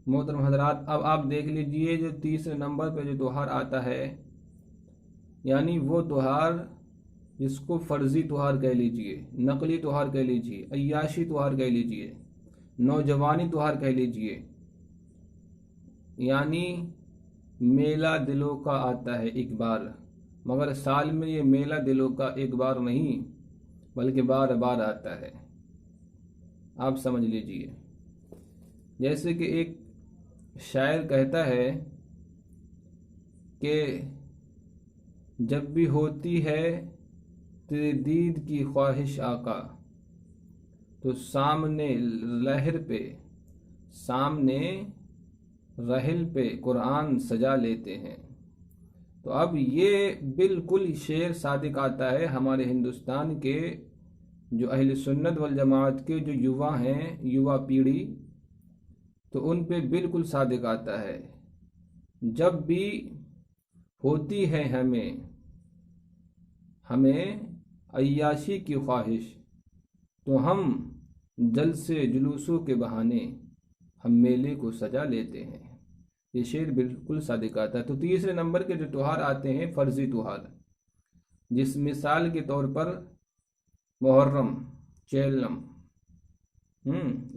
محترم حضرات، اب آپ دیکھ لیجئے جو تیسرے نمبر پہ جو تہوار آتا ہے، یعنی وہ تہوار جس کو فرضی تہوار کہہ لیجئے، نقلی تہوار کہہ لیجئے، عیاشی تہوار کہہ لیجئے، نوجوانی تہوار کہہ لیجئے، یعنی میلہ دلوں کا آتا ہے ایک بار، مگر سال میں یہ میلہ دلوں کا ایک بار نہیں بلکہ بار بار آتا ہے۔ آپ سمجھ لیجئے، جیسے کہ ایک شاعر کہتا ہے کہ جب بھی ہوتی ہے تیرے دید کی خواہش آقا، تو سامنے رحل پہ قرآن سجا لیتے ہیں۔ تو اب یہ بالکل شعر صادق آتا ہے ہمارے ہندوستان کے جو اہل سنت والجماعت کے جو یووا ہیں، یووا پیڑھی، تو ان پہ بالکل صادق آتا ہے۔ جب بھی ہوتی ہے ہمیں عیاشی کی خواہش، تو ہم جلسے جلوسوں کے بہانے ہم میلے کو سجا لیتے ہیں۔ یہ شعر بالکل صادق آتا ہے۔ تو تیسرے نمبر کے جو تہوار آتے ہیں فرضی تہوار، جس مثال کے طور پر محرم، چیلم،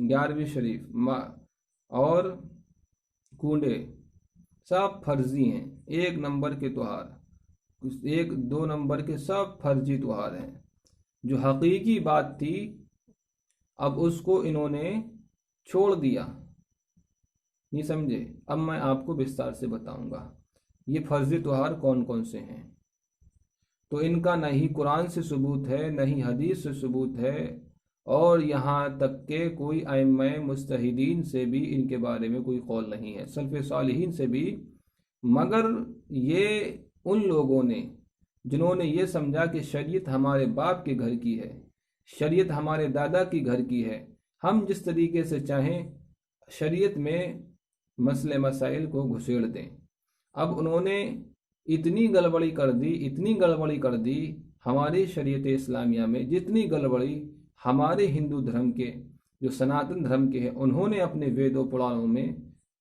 11ویں شریف اور کنڈے، سب فرضی ہیں۔ ایک نمبر کے تہوار، ایک دو نمبر کے سب فرضی تہوار ہیں۔ جو حقیقی بات تھی اب اس کو انہوں نے چھوڑ دیا، نہیں سمجھے؟ اب میں آپ کو وستار سے بتاؤں گا یہ فرضی تہوار کون کون سے ہیں۔ تو ان کا نہ ہی قرآن سے ثبوت ہے، نہ ہی حدیث سے ثبوت ہے، اور یہاں تک کہ کوئی ائمہ مجتہدین سے بھی ان کے بارے میں کوئی قول نہیں ہے، سلف صالحین سے بھی۔ مگر یہ ان لوگوں نے جنہوں نے یہ سمجھا کہ شریعت ہمارے باپ کے گھر کی ہے، شریعت ہمارے دادا کی گھر کی ہے، ہم جس طریقے سے چاہیں شریعت میں مسئلے مسائل کو گھسیڑ دیں۔ اب انہوں نے اتنی گڑبڑی کر دی ہماری شریعت اسلامیہ میں، جتنی گڑبڑی ہمارے ہندو دھرم کے جو سناتن دھرم کے ہیں انہوں نے اپنے وید و پرانوں میں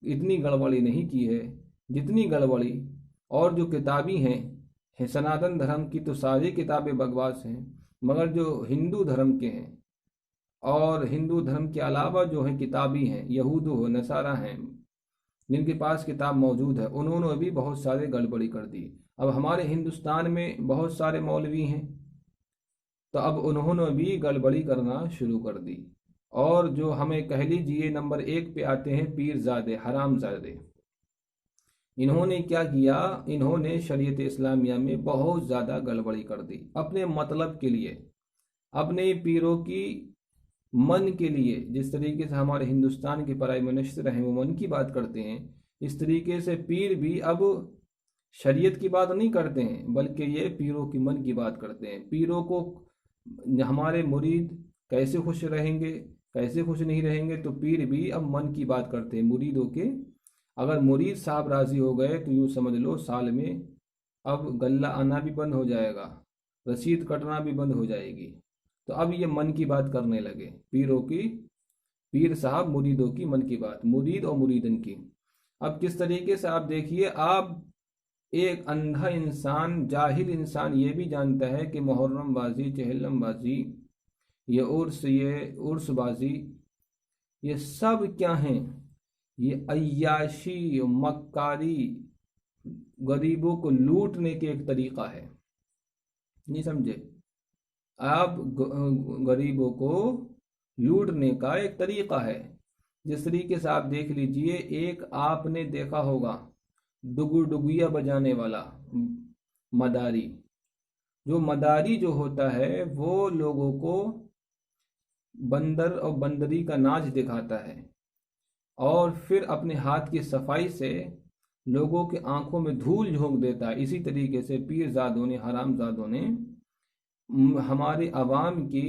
اتنی گڑبڑی نہیں کی ہے جتنی گڑبڑی اور جو کتابی ہیں سناتن دھرم کی تو ساری کتابیں بکواس ہیں، مگر جو ہندو دھرم کے ہیں اور ہندو دھرم کے علاوہ جو ہیں کتابی ہیں، یہود و نصارہ ہیں جن کے پاس کتاب موجود ہے، انہوں نے بھی بہت سارے گڑبڑی کر دی۔ اب ہمارے ہندوستان میں بہت سارے مولوی ہیں، تو اب انہوں نے بھی گڑبڑی کرنا شروع کر دی، اور جو ہمیں کہہ لیجئے نمبر 1 پہ آتے ہیں پیر زادے، حرام زادے۔ انہوں نے کیا کیا؟ انہوں نے شریعت اسلامیہ میں بہت زیادہ گڑبڑی کر دی اپنے مطلب کے لیے، اپنے پیروں کی من کے لیے۔ جس طریقے سے ہمارے ہندوستان کے پرائم منسٹر ہیں وہ من کی بات کرتے ہیں، اس طریقے سے پیر بھی اب شریعت کی بات نہیں کرتے ہیں بلکہ یہ پیروں کی من کی بات کرتے ہیں۔ پیروں کو ہمارے مرید کیسے خوش رہیں گے، کیسے خوش نہیں رہیں گے، تو پیر بھی اب من کی بات کرتے ہیں مریدوں کے۔ اگر مرید صاحب راضی ہو گئے تو یوں سمجھ لو سال میں اب غلہ آنا بھی بند ہو جائے گا، رسید کٹنا بھی بند ہو جائے گی۔ تو اب یہ من کی بات کرنے لگے، پیر صاحب مریدوں کی من کی بات، مرید اور مریدن کی۔ اب کس طریقے سے آپ دیکھیے، آپ ایک اندھا انسان، جاہل انسان یہ بھی جانتا ہے کہ محرم بازی، چہلم بازی، یہ عرس بازی، یہ سب کیا ہیں؟ یہ عیاشی، مکاری، غریبوں کو لوٹنے کے ایک طریقہ ہے، نہیں سمجھے؟ آپ غریبوں کو لوٹنے کا ایک طریقہ ہے۔ جس طریقے سے آپ دیکھ لیجئے، ایک آپ نے دیکھا ہوگا ڈگیا بجانے والا مداری، جو ہوتا ہے وہ لوگوں کو بندر اور بندری کا ناچ دکھاتا ہے، اور پھر اپنے ہاتھ کی صفائی سے لوگوں کے آنکھوں میں دھول جھونک دیتا ہے۔ اسی طریقے سے پیر زادوں نے، حرام زادوں نے ہمارے عوام کی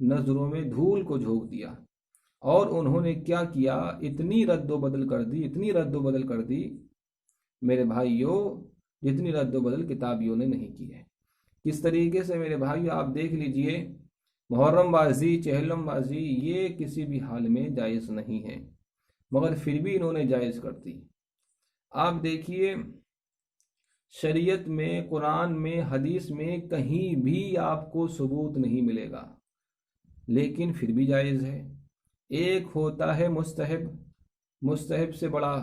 نظروں میں دھول کو جھونک دیا، اور انہوں نے کیا کیا؟ اتنی رد و بدل کر دی میرے بھائیوں، جتنی رد و بدل کتابیوں نے نہیں کی ہے۔ کس طریقے سے میرے بھائیوں آپ دیکھ لیجئے، محرم بازی، چہلم بازی یہ کسی بھی حال میں جائز نہیں ہے۔ مگر پھر بھی انہوں نے جائز کر دی۔ آپ دیکھیے شریعت میں، قرآن میں، حدیث میں کہیں بھی آپ کو ثبوت نہیں ملے گا، لیکن پھر بھی جائز ہے۔ ایک ہوتا ہے مستحب، مستحب سے بڑا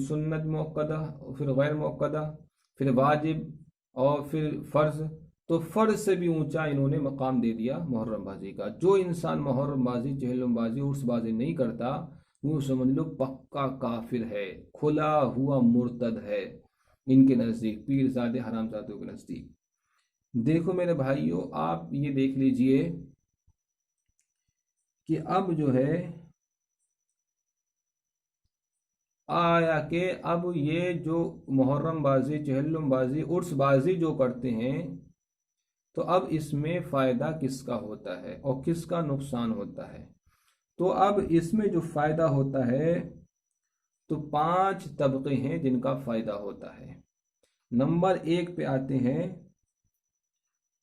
سنت مؤکدہ، پھر غیر مؤکدہ، پھر واجب، اور پھر فرض۔ تو فرض سے بھی اونچا انہوں نے مقام دے دیا محرم بازی کا۔ جو انسان محرم بازی، چہلم بازی، عرس بازی نہیں کرتا وہ سمجھ لو پکا کافر ہے، کھلا ہوا مرتد ہے ان کے نزدیک، پیر زادے حرام زادوں کے نزدیک۔ دیکھو میرے بھائیوں، آپ یہ دیکھ لیجئے کہ اب جو ہے آیا کہ اب یہ جو محرم بازی، چہلم بازی، عرس بازی جو کرتے ہیں، تو اب اس میں فائدہ کس کا ہوتا ہے اور کس کا نقصان ہوتا ہے؟ تو اب اس میں جو فائدہ ہوتا ہے تو 5 طبقے ہیں جن کا فائدہ ہوتا ہے۔ نمبر 1 پہ آتے ہیں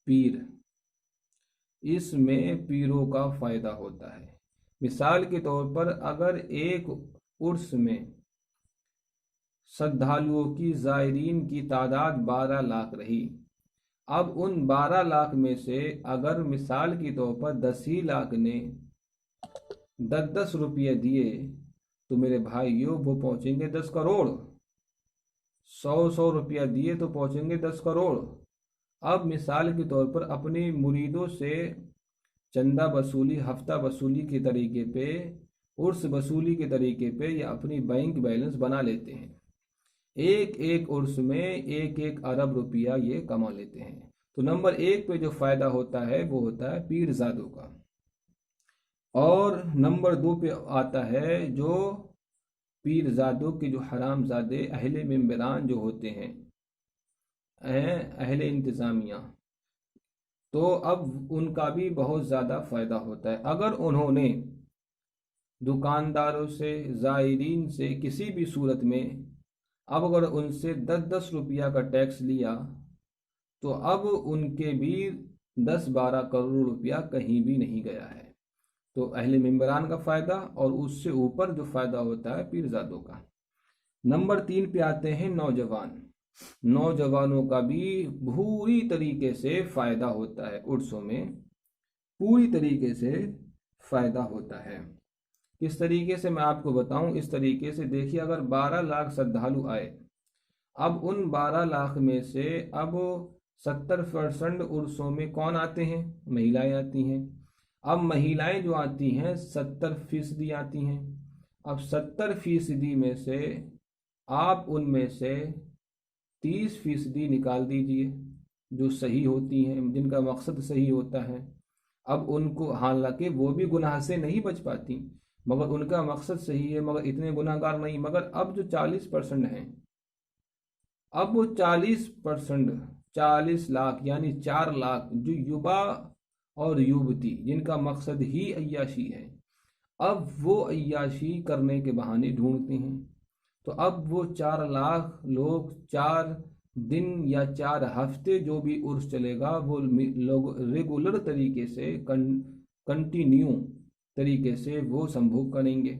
پیر۔ اس میں پیروں کا فائدہ ہوتا ہے۔ مثال کے طور پر اگر ایک عرس میں شردھالوؤں کی، زائرین کی تعداد 12 لاکھ رہی، اب ان 12 لاکھ میں سے اگر مثال کے طور پر 10 ہی لاکھ نے 10 روپیہ دیے تو میرے بھائیوں وہ پہنچیں گے 10 کروڑ۔ 100 روپیہ دیے تو پہنچیں گے 10 کروڑ۔ اب مثال کے طور پر اپنے مریدوں سے چندہ وصولی، ہفتہ وصولی کے طریقے پہ، عرس وصولی کے طریقے پہ، یا اپنی بینک بیلنس بنا لیتے ہیں۔ ایک ایک عرس میں 1 ارب روپیہ یہ کما لیتے ہیں۔ تو نمبر 1 پہ جو فائدہ ہوتا ہے وہ ہوتا ہے پیر زادوں کا۔ اور نمبر 2 پہ آتا ہے جو پیر زادوں کے جو حرام زادے اہل ممبران جو ہوتے ہیں، اہل انتظامیہ، تو اب ان کا بھی بہت زیادہ فائدہ ہوتا ہے۔ اگر انہوں نے دکانداروں سے، زائرین سے کسی بھی صورت میں اب اگر ان سے 10 روپیہ کا ٹیکس لیا تو اب ان کے بھی 10-12 کروڑ روپیہ کہیں بھی نہیں گیا ہے۔ تو اہل ممبران کا فائدہ، اور اس سے اوپر جو فائدہ ہوتا ہے پیر زادوں کا۔ نمبر 3 پہ آتے ہیں نوجوان۔ نوجوانوں کا بھی پوری طریقے سے فائدہ ہوتا ہے، عرسوں میں پوری طریقے سے فائدہ ہوتا ہے۔ کس طریقے سے میں آپ کو بتاؤں، اس طریقے سے دیکھیے، اگر 12 لاکھ شردھالو آئے، اب ان 12 لاکھ میں سے اب 70% عرسوں میں کون آتے ہیں؟ مہیلائیں آتی ہیں۔ اب مہیلائیں جو آتی ہیں 70% آتی ہیں۔ اب 70% میں سے آپ ان میں سے 30% نکال دیجئے جو صحیح ہوتی ہیں، جن کا مقصد صحیح ہوتا ہے۔ اب ان کو، حالانکہ وہ بھی گناہ سے نہیں بچ پاتی، مگر ان کا مقصد صحیح ہے، مگر اتنے گناہ گار نہیں۔ مگر اب جو 40% ہیں، اب وہ 40%، 40 لاکھ یعنی 4 لاکھ جو یوبا اور یوبتی، جن کا مقصد ہی عیاشی ہے، اب وہ عیاشی کرنے کے بہانے ڈھونڈتے ہیں۔ تو اب وہ 4 لاکھ لوگ 4 دن یا 4 ہفتے جو بھی عرس چلے گا، وہ لوگ ریگولر طریقے سے، کنٹینیو طریقے سے وہ سمبھوگ کریں گے۔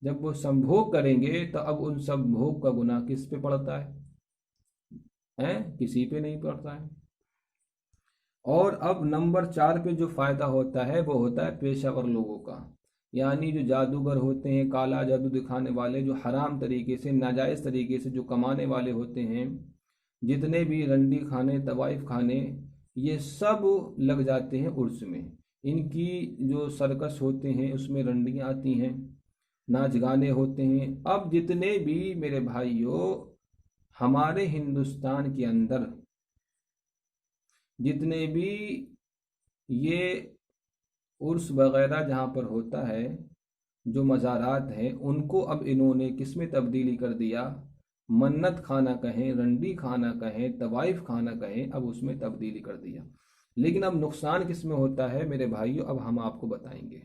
جب وہ سمبھوگ کریں گے تو اب ان سمبھوگ کا گناہ کس پہ پڑتا ہے؟ کسی پہ نہیں پڑتا ہے۔ اور اب نمبر 4 پہ جو فائدہ ہوتا ہے وہ ہوتا ہے پیشہ ور لوگوں کا، یعنی جو جادوگر ہوتے ہیں، کالا جادو دکھانے والے، جو حرام طریقے سے، ناجائز طریقے سے جو کمانے والے ہوتے ہیں، جتنے بھی رنڈی کھانے، طوائف کھانے، یہ سب لگ جاتے ہیں عرس میں۔ ان کی جو سرکس ہوتے ہیں اس میں رنڈیاں آتی ہیں، ناچ گانے ہوتے ہیں۔ اب جتنے بھی میرے بھائیوں ہمارے ہندوستان کے اندر جتنے بھی یہ عرس وغیرہ جہاں پر ہوتا ہے، جو مزارات ہیں، ان کو اب انہوں نے کس میں تبدیلی کر دیا؟ منت کھانا کہیں، رنڈی کھانا کہیں، طوائف کھانا کہیں، اب اس میں تبدیلی کر دیا۔ لیکن اب نقصان کس میں ہوتا ہے میرے بھائیوں، اب ہم آپ کو بتائیں گے۔